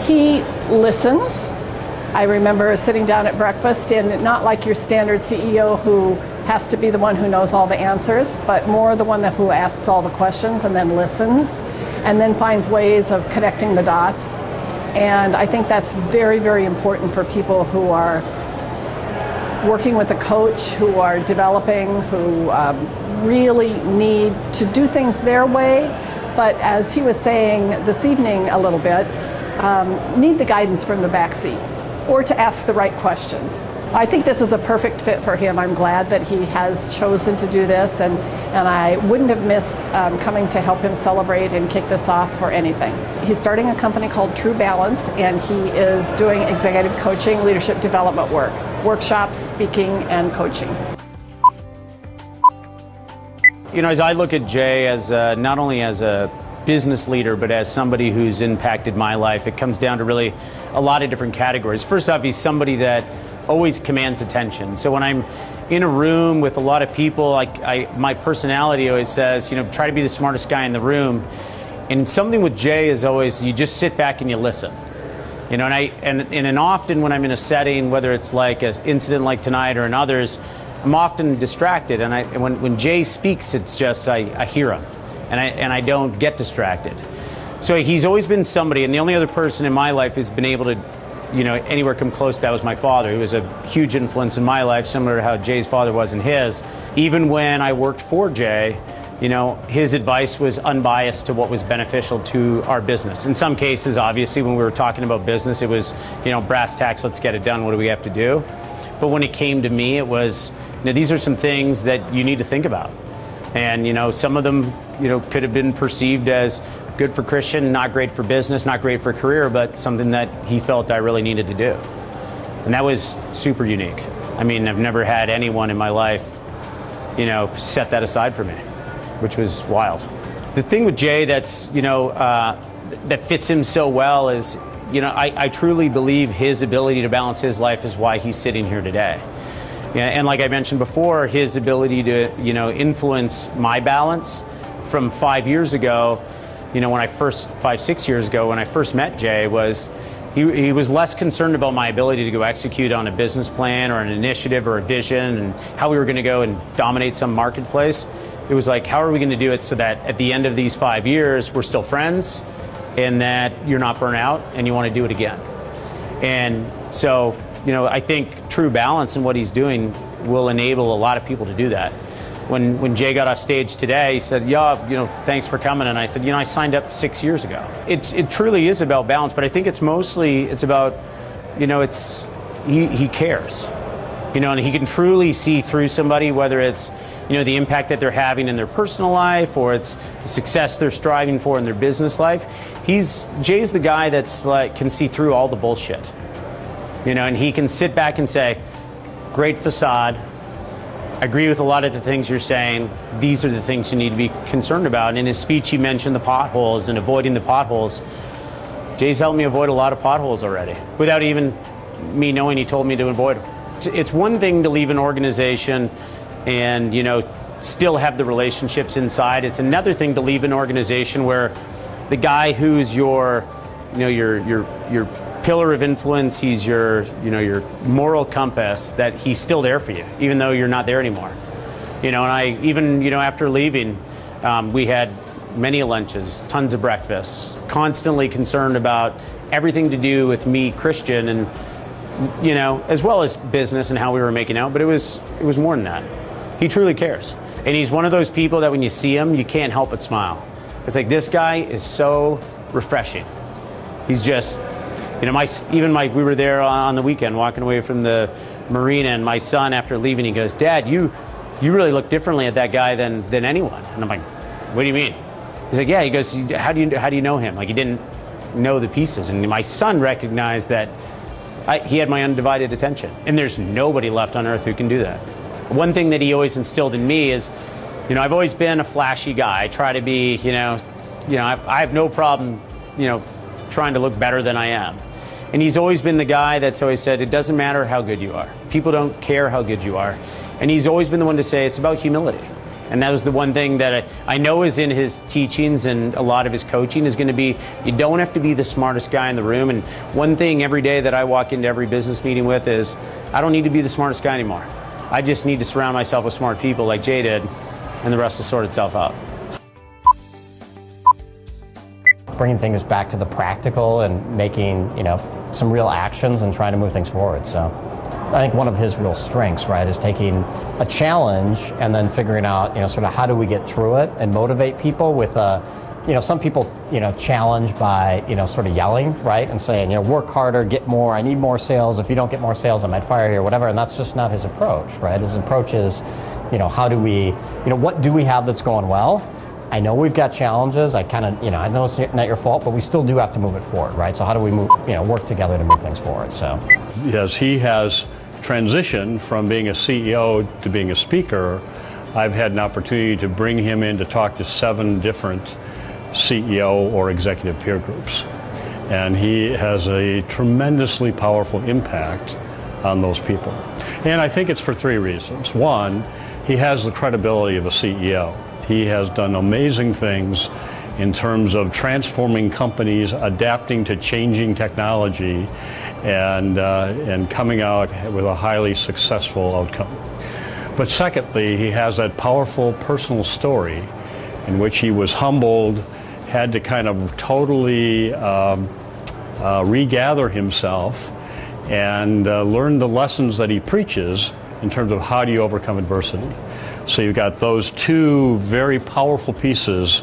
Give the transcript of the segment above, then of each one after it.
He listens. I remember sitting down at breakfast, and not like your standard CEO who has to be the one who knows all the answers, but more the one who asks all the questions and then listens and then finds ways of connecting the dots. And I think that's very, very important for people who are working with a coach, who are developing, who really need to do things their way, but as he was saying this evening a little bit, need the guidance from the back seat or to ask the right questions. I think this is a perfect fit for him. I'm glad that he has chosen to do this, and I wouldn't have missed coming to help him celebrate and kick this off for anything. He's starting a company called True Balance, and he is doing executive coaching, leadership development work, workshops, speaking, and coaching. You know, as I look at Jay as not only as a business leader, but as somebody who's impacted my life, it comes down to really a lot of different categories. First off, he's somebody that always commands attention. So when I'm in a room with a lot of people, my personality always says, you know, try to be the smartest guy in the room. And something with Jay is always, you just sit back and you listen. You know, and often when I'm in a setting, whether it's like an incident like tonight or in others, I'm often distracted. And when Jay speaks, it's just, I hear him. And I don't get distracted. So he's always been somebody, and the only other person in my life who's been able to, you know, anywhere come close to that was my father, who was a huge influence in my life, similar to how Jay's father was in his. Even when I worked for Jay, you know, his advice was unbiased to what was beneficial to our business. In some cases, obviously, when we were talking about business, it was, you know, brass tacks, let's get it done, what do we have to do? But when it came to me, it was, you know, these are some things that you need to think about. And, you know, some of them, you know, could have been perceived as good for Christian, not great for business, not great for career, but something that he felt I really needed to do. And that was super unique. I mean, I've never had anyone in my life, you know, set that aside for me, which was wild. The thing with Jay that's, you know, that fits him so well is, you know, I truly believe his ability to balance his life is why he's sitting here today. Yeah, and like I mentioned before, his ability to, you know, influence my balance from 5 years ago, you know, 5-6 years ago, when I first met Jay, was he was less concerned about my ability to go execute on a business plan or an initiative or a vision and how we were going to go and dominate some marketplace. It was like, how are we going to do it so that at the end of these 5 years, we're still friends and that you're not burnt out and you want to do it again. And so, you know, I think True Balance and what he's doing will enable a lot of people to do that. When Jay got off stage today, he said, yeah, you know, thanks for coming. And I said, you know, I signed up 6 years ago. It truly is about balance, but I think it's about, you know, he cares. You know, and he can truly see through somebody, whether it's, you know, the impact that they're having in their personal life or it's the success they're striving for in their business life. Jay's the guy that's like, can see through all the bullshit. You know, and he can sit back and say, great facade, I agree with a lot of the things you're saying, these are the things you need to be concerned about. And in his speech, he mentioned the potholes and avoiding the potholes. Jay's helped me avoid a lot of potholes already, without even me knowing he told me to avoid them. It's one thing to leave an organization and, you know, still have the relationships inside. It's another thing to leave an organization where the guy who's your, you know, your pillar of influence, he's your, you know, your moral compass, that he's still there for you, even though you're not there anymore. You know, and I even, you know, after leaving, we had many lunches, tons of breakfasts, constantly concerned about everything to do with me, Christian, and, you know, as well as business and how we were making out, but it was more than that. He truly cares. And he's one of those people that when you see him, you can't help but smile. It's like, this guy is so refreshing. He's just, you know, we were there on the weekend walking away from the marina, and my son, after leaving, he goes, Dad, you really look differently at that guy than anyone. And I'm like, what do you mean? He's like, yeah. He goes, how do you know him? Like, he didn't know the pieces. And my son recognized that he had my undivided attention. And there's nobody left on earth who can do that. One thing that he always instilled in me is, you know, I've always been a flashy guy. I try to be, you know, I have no problem, you know, trying to look better than I am. And he's always been the guy that's always said, it doesn't matter how good you are. People don't care how good you are. And he's always been the one to say, it's about humility. And that was the one thing that I know is in his teachings and a lot of his coaching is going to be, you don't have to be the smartest guy in the room. And one thing every day that I walk into every business meeting with is, I don't need to be the smartest guy anymore. I just need to surround myself with smart people like Jay did, and the rest will sort itself out. Bringing things back to the practical and making, some real actions and trying to move things forward. So I think one of his real strengths, right, is taking a challenge and then figuring out, sort of how do we get through it and motivate people with some people, challenge by, sort of yelling, right, and saying, work harder, get more, I need more sales. If you don't get more sales, I might fire you or whatever. And that's just not his approach, right? His approach is, how do we, what do we have that's going well? I know we've got challenges. I I know it's not your fault, but we still do have to move it forward, right? So how do we move, work together to move things forward? So, yes, he has transitioned from being a CEO to being a speaker. I've had an opportunity to bring him in to talk to 7 different CEO or executive peer groups, and he has a tremendously powerful impact on those people. And I think it's for 3 reasons. One, he has the credibility of a CEO. He has done amazing things in terms of transforming companies, adapting to changing technology, and coming out with a highly successful outcome. But secondly, he has that powerful personal story in which he was humbled, had to kind of totally regather himself, and learn the lessons that he preaches in terms of how do you overcome adversity. So you've got those 2 very powerful pieces,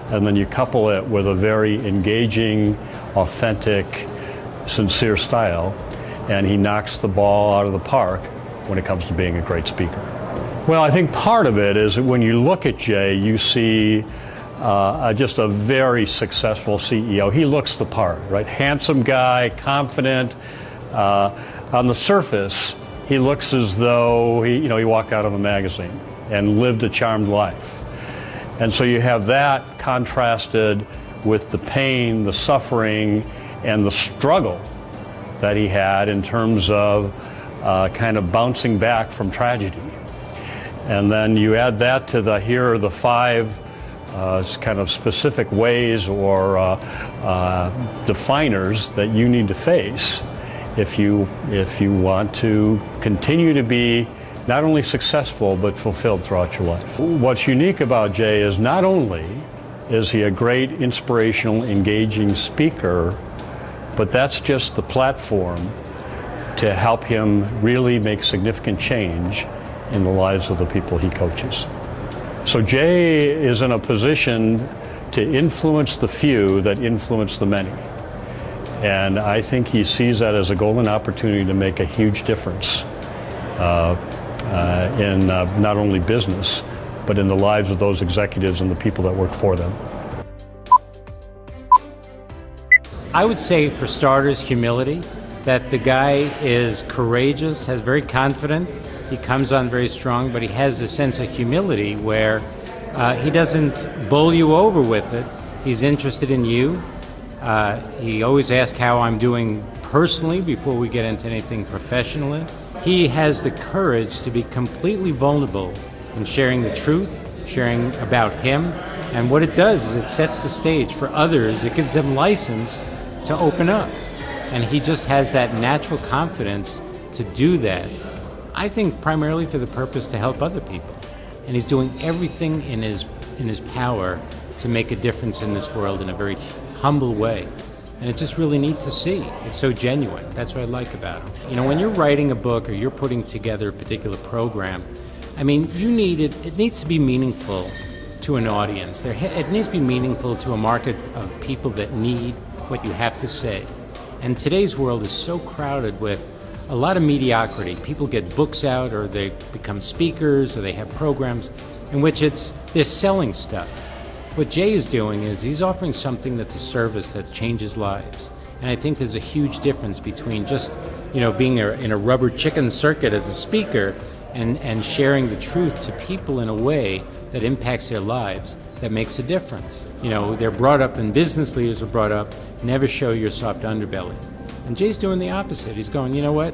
and then you couple it with a very engaging, authentic, sincere style, and he knocks the ball out of the park when it comes to being a great speaker. Well, I think part of it is that when you look at Jay, you see just a very successful CEO. He looks the part, right? Handsome guy, confident. On the surface, he looks as though he walked out of a magazine and lived a charmed life. And so you have that contrasted with the pain, the suffering, and the struggle that he had in terms of kind of bouncing back from tragedy. And then you add that to here are the 5 kind of specific ways or definers that you need to face if you want to continue to be not only successful but fulfilled throughout your life. What's unique about Jay is not only is he a great, inspirational, engaging speaker, but that's just the platform to help him really make significant change in the lives of the people he coaches. So Jay is in a position to influence the few that influence the many. And I think he sees that as a golden opportunity to make a huge difference in not only business, but in the lives of those executives and the people that work for them. I would say, for starters, humility, that the guy is courageous, has very confident, he comes on very strong, but he has a sense of humility where he doesn't bowl you over with it. He's interested in you. He always asks how I'm doing personally before we get into anything professionally. He has the courage to be completely vulnerable in sharing the truth, sharing about him, and what it does is it sets the stage for others. It gives them license to open up, and he just has that natural confidence to do that. I think primarily for the purpose to help other people, and he's doing everything in his power to make a difference in this world in a very humble way. And it's just really neat to see. It's so genuine. That's what I like about him. You know, when you're writing a book or you're putting together a particular program, I mean, it needs to be meaningful to an audience. It needs to be meaningful to a market of people that need what you have to say. And today's world is so crowded with a lot of mediocrity. People get books out, or they become speakers, or they have programs in which they're selling stuff. What Jay is doing is he's offering something that's a service that changes lives. And I think there's a huge difference between just, being in a rubber chicken circuit as a speaker and sharing the truth to people in a way that impacts their lives, that makes a difference. They're brought up, and business leaders are brought up, never show your soft underbelly. And Jay's doing the opposite. He's going, you know what?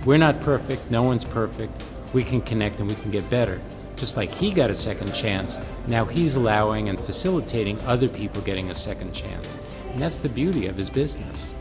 We're not perfect. No one's perfect. We can connect and we can get better. just like he got a second chance, now he's allowing and facilitating other people getting a second chance. And that's the beauty of his business.